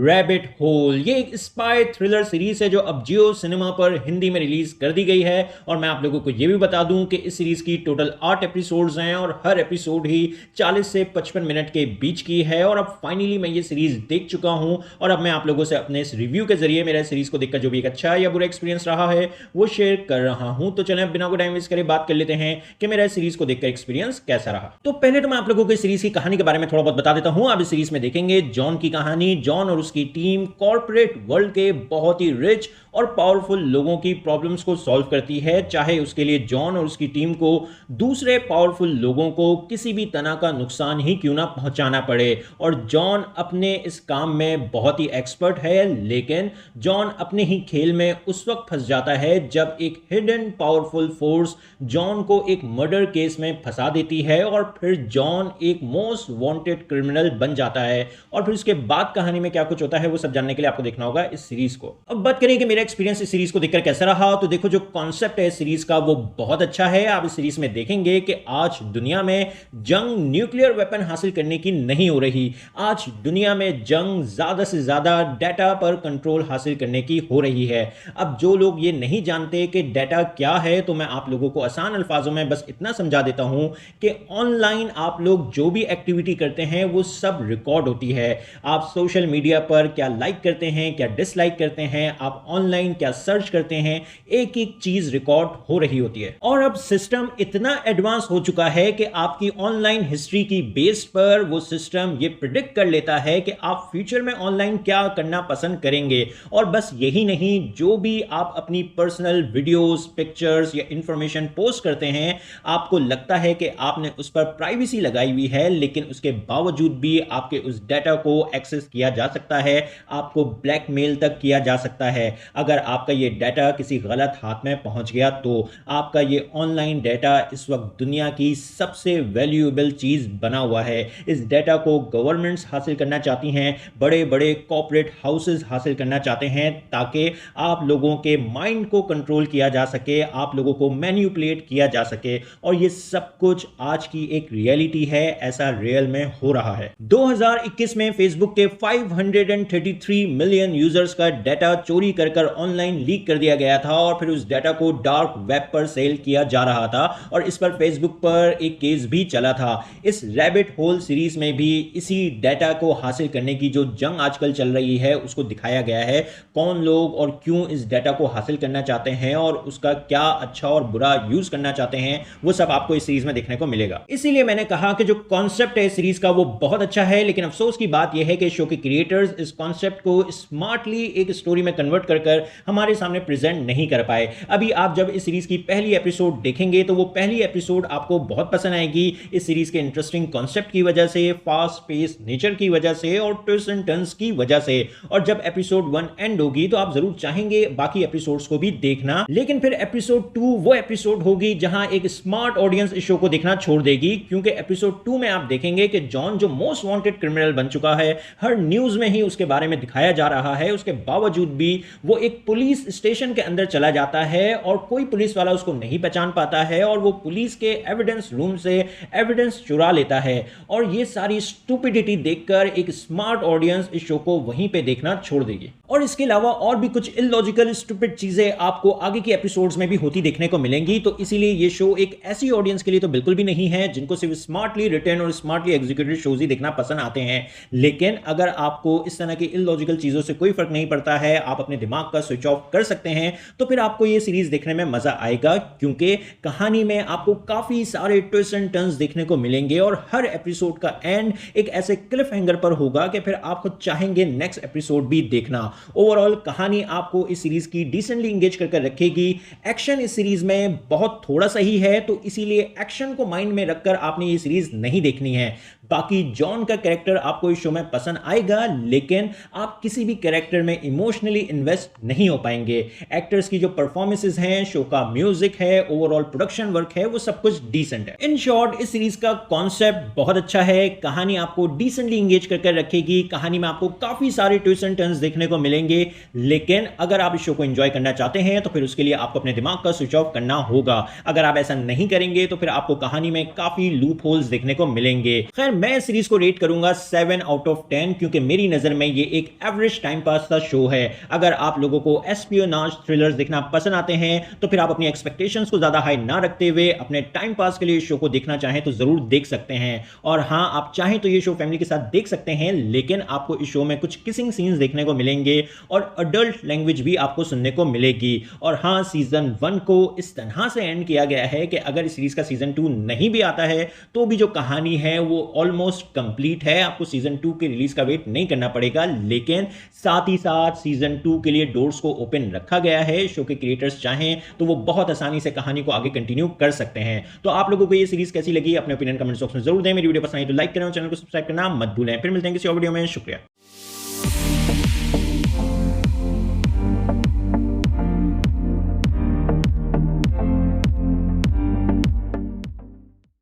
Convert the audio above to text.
Rabbit hole. ये एक spy thriller series है जो अब जियो सिनेमा पर हिंदी में रिलीज कर दी गई है। और मैं आप लोगों को ये भी बता दूं कि इस सीरीज की टोटल 8 एपिसोड्स हैं और हर एपिसोड ही 40 से 55 मिनट के बीच की है। और अब फाइनली मैं ये सीरीज देख चुका हूं और अब मैं आप लोगों से अपने इस रिव्यू के जरिए मेरा सीरीज को देखकर जो भी एक अच्छा या बुरा एक्सपीरियंस रहा है वो शेयर कर रहा हूं। तो चलें बिना कोई टाइम वेस्ट करे बात कर लेते हैं कि मेरा सीरीज को देखकर एक्सपीरियंस कैसा रहा। तो पहले तो मैं आप लोगों को इस सीरीज की कहानी के बारे में थोड़ा बहुत बता देता हूं। आप इस सीरीज में देखेंगे जॉन की कहानी। जॉन और उसकी टीम कॉर्पोरेट वर्ल्ड के बहुत ही रिच और पावरफुल लोगों की प्रॉब्लम्स को सॉल्व करती है, चाहे उसके लिए जॉन और उसकी टीम को दूसरे पावरफुल लोगों को किसी भी तरह का नुकसान ही क्यों ना पहुंचाना पड़े। और जॉन अपने इस काम में बहुत ही एक्सपर्ट है, लेकिन जॉन अपने ही खेल में उस वक्त फंस जाता है जब एक हिडन पावरफुल फोर्स जॉन को एक मर्डर केस में फंसा देती है और फिर जॉन एक मोस्ट वांटेड क्रिमिनल बन जाता है। और फिर उसके बाद कहानी में क्या कुछ होता है वो सब जानने के लिए आपको देखना होगा इस सीरीज को। अब बात करें कि मेरा एक्सपीरियंस इस सीरीज को देखकर कैसा रहा, तो देखो जो कॉन्सेप्ट है इस सीरीज का वो बहुत अच्छा है। आप इस सीरीज में देखेंगे कि आज दुनिया में जंग न्यूक्लियर वेपन हासिल करने की नहीं हो रही। आज दुनिया में जंग ज्यादा से ज्यादा डाटा पर कंट्रोल हासिल करने की हो रही है। अब जो लोग ये नहीं जानते कि डाटा क्या है, तो मैं आप लोगों को आसान अल्फाजों में बस इतना समझा देता हूं कि ऑनलाइन आप लोग जो भी एक्टिविटी करते हैं वो सब रिकॉर्ड होती है। आप सोशल मीडिया पर क्या लाइक करते हैं, क्या डिसलाइक करते हैं, आप ऑनलाइन क्या सर्च करते हैं, एक एक चीज रिकॉर्ड हो रही होती है। और अब सिस्टम इतना एडवांस हो चुका है कि आपकी ऑनलाइन हिस्ट्री की बेस पर वो सिस्टम ये प्रिडिक्ट कर लेता है कि आप फ्यूचर में ऑनलाइन क्या करना पसंद करेंगे। और बस यही नहीं, जो भी आप अपनी पर्सनल वीडियोस, पिक्चर्स या इंफॉर्मेशन पोस्ट करते हैं, आपको लगता है कि आपने उस पर प्राइवेसी लगाई हुई है, लेकिन उसके बावजूद भी आपके उस डाटा को एक्सेस किया जा सकता है, आपको ब्लैकमेल तक किया जा सकता है। अगर आपका ये डाटा किसी गलत हाथ में पहुंच गया तो आपका ये ऑनलाइन डाटा इस वक्त दुनिया की सबसे वैल्यूएबल चीज बना हुआ है। इस डाटा को गवर्नमेंट्स हासिल करना चाहती हैं, बड़े बड़े कॉर्पोरेट हाउसेस हासिल करना चाहते हैं, ताकि आप लोगों के माइंड को कंट्रोल किया जा सके, आप लोगों को मैनिपुलेट किया जा सके। और ये सब कुछ आज की एक रियलिटी है, ऐसा रियल में हो रहा है। 2021 में फेसबुक के 533 मिलियन यूजर्स का डाटा चोरी कर ऑनलाइन लीक कर दिया गया था और फिर उस डाटा को डार्क वेब पर सेल किया जा रहा था और इस पर फेसबुक पर एक केस भी चला था। इस रैबिट होल सीरीज में भी इसी डाटा को हासिल करने की जो जंग आजकल चल रही है उसको दिखाया गया है। कौन लोग और क्यों इस डाटा को हासिल करना चाहते हैं और उसका क्या अच्छा और बुरा यूज करना चाहते हैं, वो सब आपको इस सीरीज में देखने को मिलेगा। इसीलिए मैंने कहा कि जो कॉन्सेप्ट है सीरीज का वो बहुत अच्छा है, लेकिन अफसोस की बात यह है कि शो के क्रिएटर्स इस कॉन्सेप्ट को स्मार्टली एक स्टोरी में कन्वर्ट कर हमारे सामने प्रेजेंट नहीं कर पाए। अभी आप जब इस सीरीज की पहली एपिसोड देखेंगे तो वो पहली एपिसोड आपको बहुत पसंद आएगी, इस सीरीज के इंटरेस्टिंग कॉन्सेप्ट की वजह से, फास्ट पेस नेचर की वजह से और ट्विस्ट एंड टर्न्स की वजह से। और जब एपिसोड 1 एंड होगी तो आप जरूर चाहेंगे बाकी एपिसोड्स को भी देखना, लेकिन फिर एपिसोड 2 वो एपिसोड होगी जहां एक स्मार्ट ऑडियंस इस शो को देखना छोड़ देगी, क्योंकि एपिसोड 2 में आप देखेंगे कि जॉन जो मोस्ट वांटेड क्रिमिनल बन चुका है, हर न्यूज में ही उसके बारे में दिखाया जा रहा है, उसके बावजूद भी वो एक पुलिस स्टेशन के अंदर चला जाता है और कोई पुलिस वाला उसको नहीं पहचान पाता है और वो पुलिस के एविडेंस रूम से एविडेंस चुरा लेता है। और ये सारी स्टूपिडिटी देखकर एक स्मार्ट ऑडियंस इस शो को वहीं पे देखना छोड़ देगी। और इसके अलावा और भी कुछ इलॉजिकल स्टूपिड चीजें आपको आगे के एपिसोड्स में भी होती देखने को मिलेंगी। तो इसीलिए ये शो एक ऐसी ऑडियंस के लिए तो बिल्कुल भी नहीं है जिनको सिर्फ स्मार्टली रिटन और स्मार्टली एग्जीक्यूटेड शोज ही देखना पसंद आते हैं। लेकिन अगर आपको इस तरह की इलॉजिकल चीजों से कोई फर्क नहीं पड़ता है, आप अपने दिमाग का स्विच ऑफ कर सकते हैं, तो फिर आपको यह सीरीज देखने में मजा आएगा, क्योंकि कहानी में आपको काफी सारे ट्विस्ट एंड टर्न्स देखने को मिलेंगे और हर एपिसोड का एंड एक ऐसे क्लिफ हैंगर पर होगा कि फिर आप खुद चाहेंगे नेक्स्ट एपिसोड भी देखना। ओवरऑल कहानी आपको इस सीरीज की डिसेंटली इंगेज करके रखेगी। एक्शन इस सीरीज में बहुत थोड़ा सा ही है, तो इसीलिए एक्शन को माइंड में रखकर आपने ये सीरीज नहीं देखनी है। बाकी जॉन का कैरेक्टर आपको इस शो में पसंद आएगा, लेकिन आप किसी भी कैरेक्टर में इमोशनली इन्वेस्ट नहीं हो पाएंगे। एक्टर्स की जो परफॉर्मेंसेस हैं, शो का म्यूजिक है, ओवरऑल प्रोडक्शन वर्क है, वो सब कुछ डिसेंट है। इन शॉर्ट इस सीरीज का कॉन्सेप्ट बहुत अच्छा है, कहानी आपको डिसेंटली इंगेज करके रखेगी, कहानी में आपको काफी सारे ट्विस्ट एंड टर्न्स देखने को मिलेंगे। लेकिन अगर आप इस शो को एंजॉय करना चाहते हैं तो फिर उसके लिए आपको अपने दिमाग का स्विच ऑफ करना होगा। अगर आप ऐसा नहीं करेंगे तो फिर आपको कहानी में काफी लूप होल्स देखने को मिलेंगे। खैर, मैं इस सीरीज को रेट करूंगा 7 आउट ऑफ 10, क्योंकि मेरी नजर में ये एक एवरेज टाइम पास का शो है। अगर आप लोगों को एस्पियोनाज थ्रिलर्स देखना पसंद आते हैं तो फिर आप अपनी एक्सपेक्टेशंस को ज्यादा हाई ना रखते हुए अपने टाइम पास के लिए इस शो को देखना चाहें तो जरूर देख सकते हैं। और हां, आप चाहें तो ये शो फैमिली के साथ देख सकते हैं, लेकिन आपको इस शो में कुछ किसिंग सीन्स देखने को मिलेंगे और अडल्ट लैंग्वेज भी आपको सुनने को मिलेगी। और हां, सीजन 1 को इस तरह से एंड किया गया है कि अगर इस सीरीज का सीजन 2 नहीं भी आता है तो भी जो कहानी है वो ऑलमोस्ट कंप्लीट है। आपको सीजन 2 के रिलीज का वेट नहीं करना पड़ेगा, लेकिन साथ ही साथ सीजन 2 के लिए डोर्स को ओपन रखा गया है। शो के क्रिएटर्स चाहें तो वो बहुत आसानी से कहानी को आगे कंटिन्यू कर सकते हैं। तो आप लोगों को ये सीरीज कैसी लगी, अपने ओपिनियन कमेंट बॉक्स में जरूर दें। मेरी वीडियो पसंद आई तो लाइक करें और चैनल को सब्सक्राइब करना मत भूलें। फिर मिलते हैं किसी और वीडियो में। शुक्रिया।